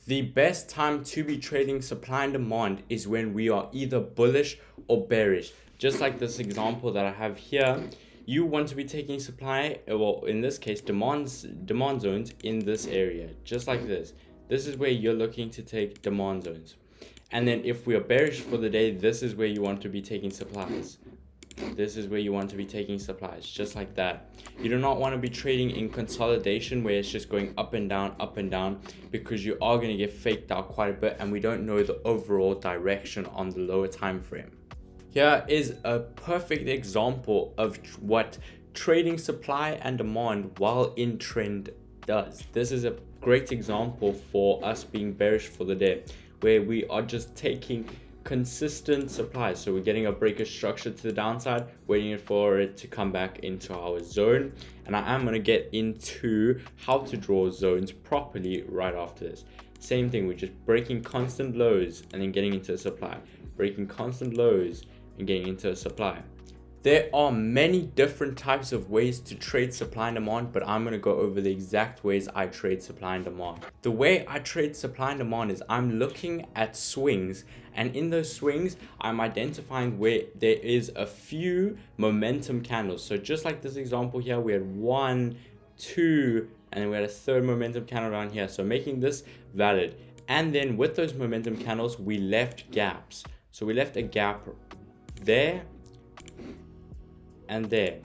The best time to be trading supply and demand is when we are either bullish or bearish. Just like this example that I have here, you want to be taking supply, well, in this case, demand zones in this area, just like this. This is where you're looking to take demand zones. And then if we are bearish for the day, this is where you want to be taking supplies. This is where you want to be taking supplies, just like that. You do not want to be trading in consolidation where it's just going up and down, because you are going to get faked out quite a bit and we don't know the overall direction on the lower time frame. Here is a perfect example of what trading supply and demand while in trend does. This is a great example for us being bearish for the day, where we are just taking consistent supplies. So we're getting a breaker structure to the downside, waiting for it to come back into our zone. And I am going to get into how to draw zones properly right after this. Same thing, we're just breaking constant lows and then getting into a supply, breaking constant lows and getting into a supply. There are many different types of ways to trade supply and demand, but I'm going to go over the exact ways I trade supply and demand. The way I trade supply and demand is I'm looking at swings, and in those swings, I'm identifying where there is a few momentum candles. So just like this example here, we had 1, 2, and then we had a third momentum candle down here. So making this valid. And then with those momentum candles, we left gaps. So we left a gap there and there.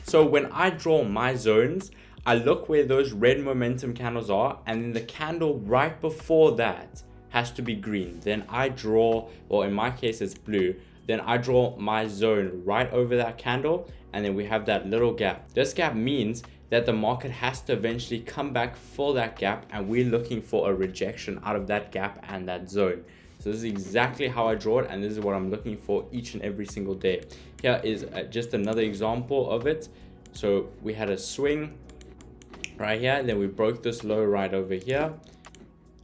So when I draw my zones, I look where those red momentum candles are, and then the candle right before that has to be green. Then I draw, or in my case it's blue, then I draw my zone right over that candle, and then we have that little gap. This gap means that the market has to eventually come back for that gap, and we're looking for a rejection out of that gap and that zone. So this is exactly how I draw it, and this is what I'm looking for each and every single day. Here is just another example of it. So we had a swing right here, then we broke this low right over here,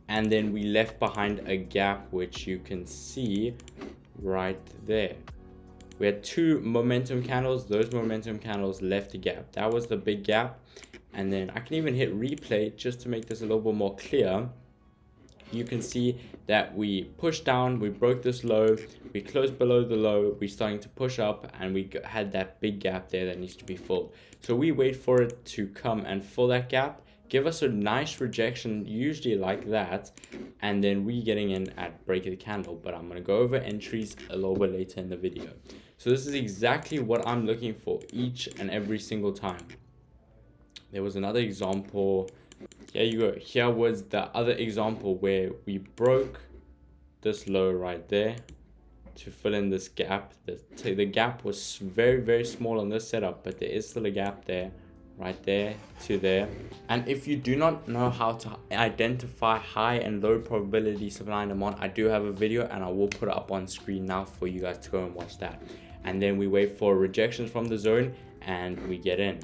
and then we left behind a gap, which you can see right there. We had 2 momentum candles. Those momentum candles left a gap. That was the big gap. And then I can even hit replay just to make this a little bit more clear. You can see that we pushed down, we broke this low, we closed below the low, we're starting to push up, and we had that big gap there that needs to be filled. So we wait for it to come and fill that gap, give us a nice rejection, usually like that, and then we getting in at break of the candle. But I'm going to go over entries a little bit later in the video. So this is exactly what I'm looking for each and every single time. There was another example. Here you go. Here was the other example where we broke this low right there to fill in this gap. The gap was very, very small on this setup, but there is still a gap there, right there to there. And if you do not know how to identify high and low probability supply and demand, I do have a video, and I will put it up on screen now for you guys to go and watch that. And then we wait for rejections from the zone and we get in.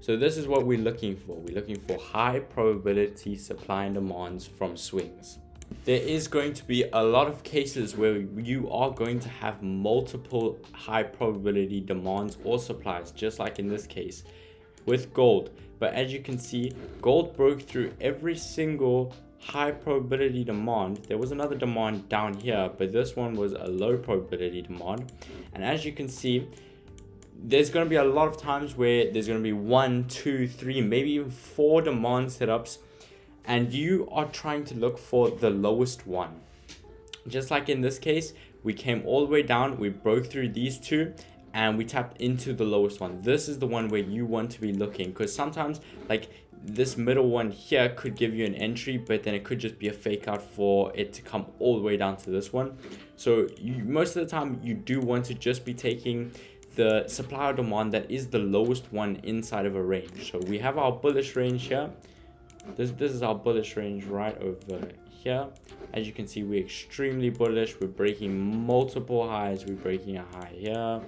So this is what we're looking for. We're looking for high probability supply and demands from swings. There is going to be a lot of cases where you are going to have multiple high probability demands or supplies, just like in this case with gold. But as you can see, gold broke through every single high probability demand. There was another demand down here, but this one was a low probability demand. And as you can see, there's going to be a lot of times where there's going to be 1, 2, 3, maybe even 4 demand setups, and you are trying to look for the lowest one. Just like in this case, we came all the way down, we broke through these 2, and we tapped into the lowest one. This is the one where you want to be looking, because sometimes like this middle one here could give you an entry, but then it could just be a fake out for it to come all the way down to this one. So most of the time you do want to just be taking the supply or demand that is the lowest one inside of a range. So we have our bullish range here. This is our bullish range right over here. As you can see, we're extremely bullish. We're breaking multiple highs. We're breaking a high here,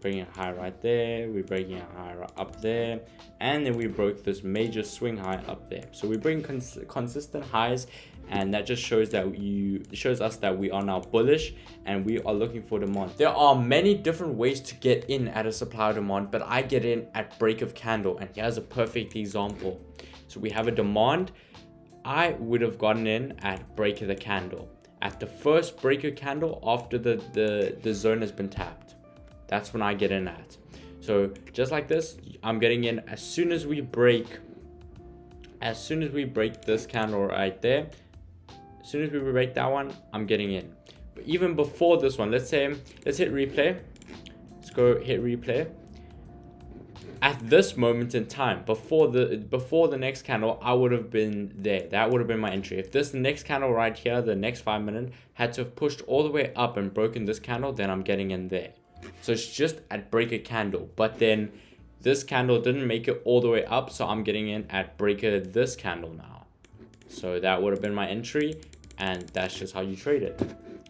breaking a high right there, we're breaking a high up there, and then we broke this major swing high up there. So we bring consistent highs, and that just shows us that we are now bullish and we are looking for demand. There are many different ways to get in at a supply or demand, but I get in at break of candle, and here's a perfect example. So we have a demand, I would have gotten in at break of the candle, at the first break of candle after the zone has been tapped. That's when I get in at. So just like this, I'm getting in as soon as we break this candle right there. As soon as we break that one, I'm getting in. But even before this one, let's hit replay. Let's go hit replay. At this moment in time, before the next candle, I would have been there. That would have been my entry. If this next candle right here, the next 5 minutes, had to have pushed all the way up and broken this candle, then I'm getting in there. So it's just at break a candle. But then this candle didn't make it all the way up, so I'm getting in at breaker this candle now. So that would have been my entry, and that's just how you trade it.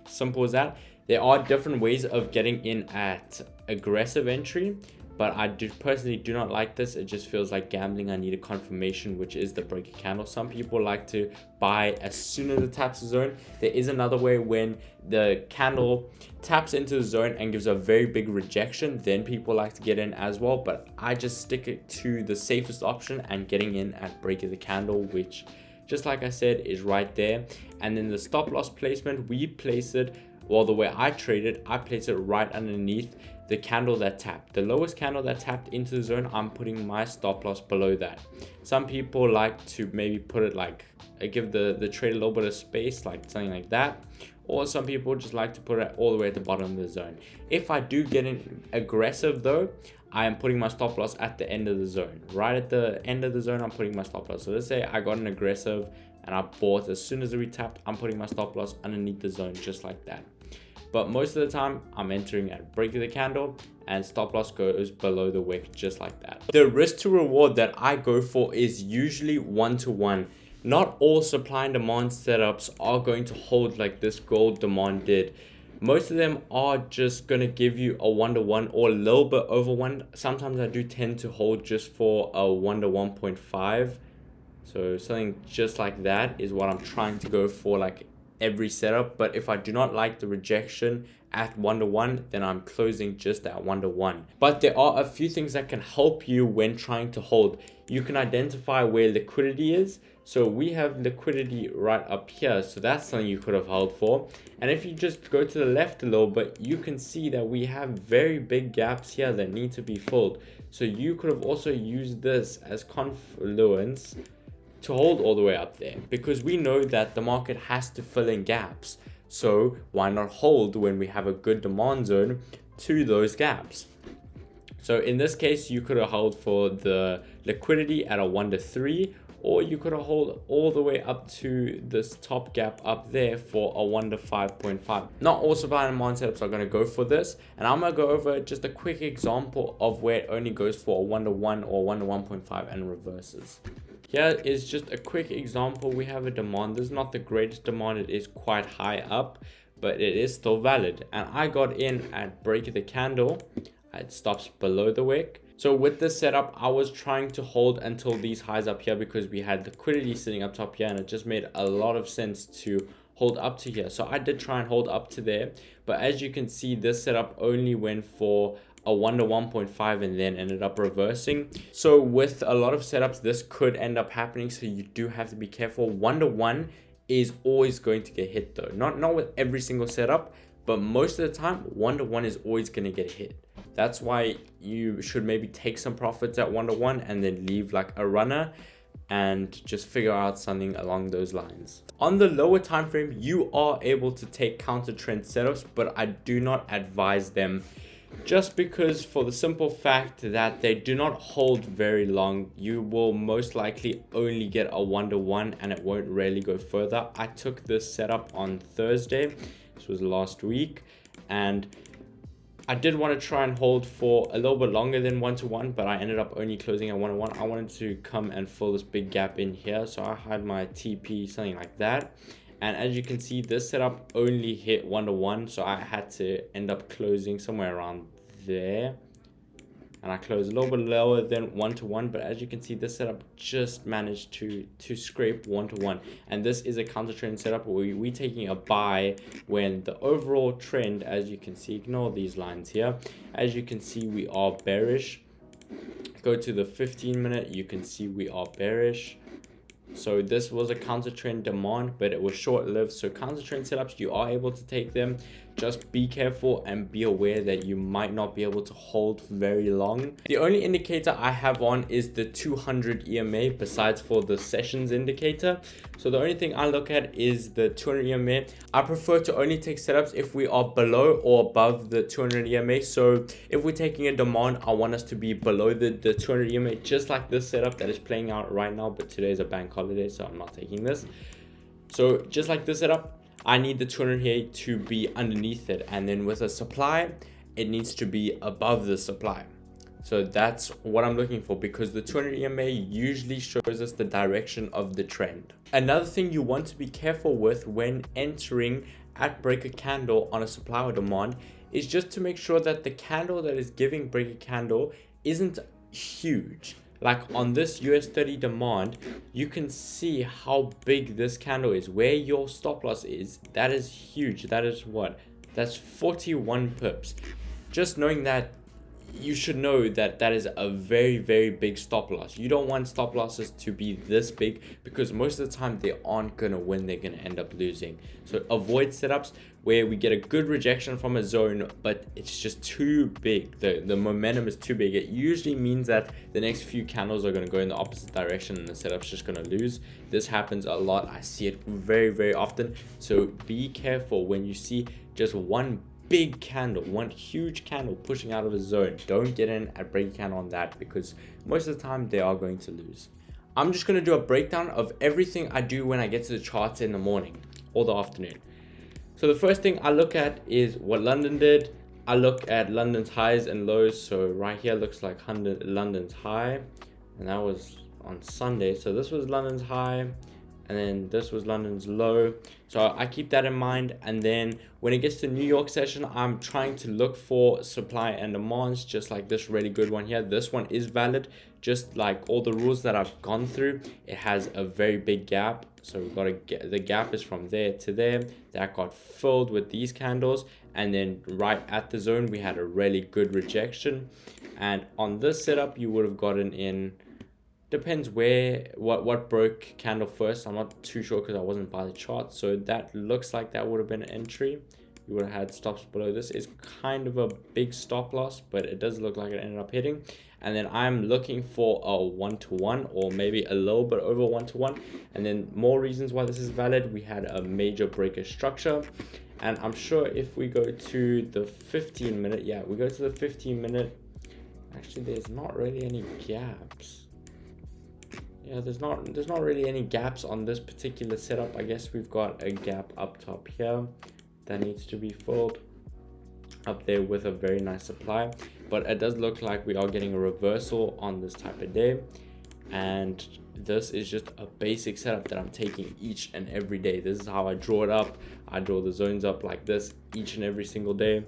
Simple as that. There are different ways of getting in at aggressive entry, but I personally do not like this. It just feels like gambling. I need a confirmation, which is the breaker candle. Some people like to buy as soon as it taps the zone. There is another way when the candle taps into the zone and gives a very big rejection, then people like to get in as well. But I just stick it to the safest option and getting in at break of the candle, which, just like I said, is right there. And then the stop loss placement, we place it, well, the way I trade it, I place it right underneath the candle that tapped. The lowest candle that tapped into the zone, I'm putting my stop loss below that. Some people like to maybe put it like, give the trade a little bit of space, like something like that. Or some people just like to put it all the way at the bottom of the zone. If I do get in aggressive though, I am putting my stop loss at the end of the zone. Right at the end of the zone, I'm putting my stop loss. So let's say I got an aggressive and I bought as soon as it tapped, I'm putting my stop loss underneath the zone just like that. But most of the time, I'm entering at break of the candle and stop loss goes below the wick just like that. The risk to reward that I go for is usually 1-to-1. Not all supply and demand setups are going to hold like this gold demand did. Most of them are just going to give you a 1-to-1 or a little bit over 1. Sometimes I do tend to hold just for a 1-to-1.5. So something just like that is what I'm trying to go for, like every setup. But if I do not like the rejection at 1-to-1, then I'm closing just at 1-to-1. But there are a few things that can help you when trying to hold. You can identify where liquidity is. So we have liquidity right up here, so that's something you could have held for. And if you just go to the left a little bit, you can see that we have very big gaps here that need to be filled. So you could have also used this as confluence to hold all the way up there, because we know that the market has to fill in gaps. So why not hold when we have a good demand zone to those gaps? So in this case, you could have held for the liquidity at a 1-to-3, or you could have hold all the way up to this top gap up there for a 1-to-5.5. Not all supply and demand setups are going to go for this, and I'm going to go over just a quick example of where it only goes for a 1-to-1 or 1-to-1.5 and reverses. Here is just a quick example. We have a demand. This is not the greatest demand. It is quite high up, but it is still valid. And I got in at break of the candle. It stops below the wick. So with this setup, I was trying to hold until these highs up here because we had liquidity sitting up top here, and it just made a lot of sense to hold up to here. So I did try and hold up to there, but as you can see, this setup only went for a 1-to-1.5 and then ended up reversing. So with a lot of setups, this could end up happening, so you do have to be careful. 1-to-1 is always going to get hit though. Not with every single setup, but most of the time 1-to-1 is always going to get hit. That's why you should maybe take some profits at 1-to-1 and then leave like a runner and just figure out something along those lines. On the lower time frame, you are able to take counter trend setups, but I do not advise them, just because for the simple fact that they do not hold very long. You will most likely only get a 1-to-1 and it won't really go further. I took this setup on Thursday. This was last week, and I did want to try and hold for a little bit longer than 1-to-1, but I ended up only closing at 1-to-1. I wanted to come and fill this big gap in here, so I had my TP, something like that. And as you can see, this setup only hit 1-to-1, so I had to end up closing somewhere around there. And I closed a little bit lower than 1-to-1, but as you can see, this setup just managed to scrape 1-to-1. And this is a counter trend setup where we taking a buy when the overall trend, as you can see, ignore these lines here. As you can see, we are bearish. Go to the 15-minute, you can see we are bearish. So this was a counter trend demand, but it was short lived. So counter trend setups, you are able to take them. Just be careful and be aware that you might not be able to hold very long. The only indicator I have on is the 200 EMA besides for the sessions indicator. So the only thing I look at is the 200 EMA. I prefer to only take setups if we are below or above the 200 EMA. So if we're taking a demand, I want us to be below the 200 EMA, just like this setup that is playing out right now. But today is a bank holiday, so I'm not taking this. So just like this setup, I need the 200 here to be underneath it, and then with a supply, it needs to be above the supply. So that's what I'm looking for, because the 200 EMA usually shows us the direction of the trend. Another thing you want to be careful with when entering at break a candle on a supply or demand is just to make sure that the candle that is giving break a candle isn't huge. Like on this US30 demand, you can see how big this candle is. Where your stop loss is, that is huge. That is what? That's 41 pips. Just knowing that, you should know that that is a very, very big stop loss. You don't want stop losses to be this big, because most of the time they aren't going to win, they're going to end up losing. So avoid setups where we get a good rejection from a zone, but it's just too big. The momentum is too big. It usually means that the next few candles are going to go in the opposite direction and the setup's just going to lose. This happens a lot. I see it very, very often. So be careful when you see just one big candle, one huge candle pushing out of a zone. Don't get in at break candle on that, because most of the time they are going to lose. I'm just going to do a breakdown of everything I do when I get to the charts in the morning or the afternoon. So the first thing I look at is what London did. I look at London's highs and lows. So right here looks like London's high, and that was on Sunday. So this was London's high, and then this was London's low. So I keep that in mind. And then when it gets to New York session, I'm trying to look for supply and demands, just like this really good one here. This one is valid, just like all the rules that I've gone through. It has a very big gap. So we've got to get, the gap is from there to there. That got filled with these candles. And then right at the zone, we had a really good rejection. And on this setup, you would have gotten in, depends where what broke candle first. I'm not too sure because I wasn't by the chart. So that looks like that would have been an entry. You would have had stops below. This is kind of a big stop loss, but it does look like it ended up hitting. And then I'm looking for a 1-to-1, or maybe a little bit over 1-to-1. And then more reasons why this is valid. We had a major breaker structure. And I'm sure if we go to the 15-minute, yeah, we go to the 15-minute. Actually, there's not really any gaps. Yeah, there's not really any gaps on this particular setup. I guess we've got a gap up top here that needs to be filled up there with a very nice supply. But it does look like we are getting a reversal on this type of day. And this is just a basic setup that I'm taking each and every day. This is how I draw it up. I draw the zones up like this each and every single day.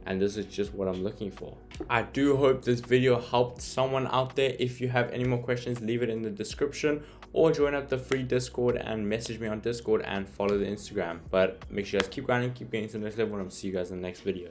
And this is just what I'm looking for. I do hope this video helped someone out there. If you have any more questions, leave it in the description, or join up the free Discord and message me on Discord and follow the Instagram. But make sure you guys keep grinding, keep getting to the next level, and I'll see you guys in the next video.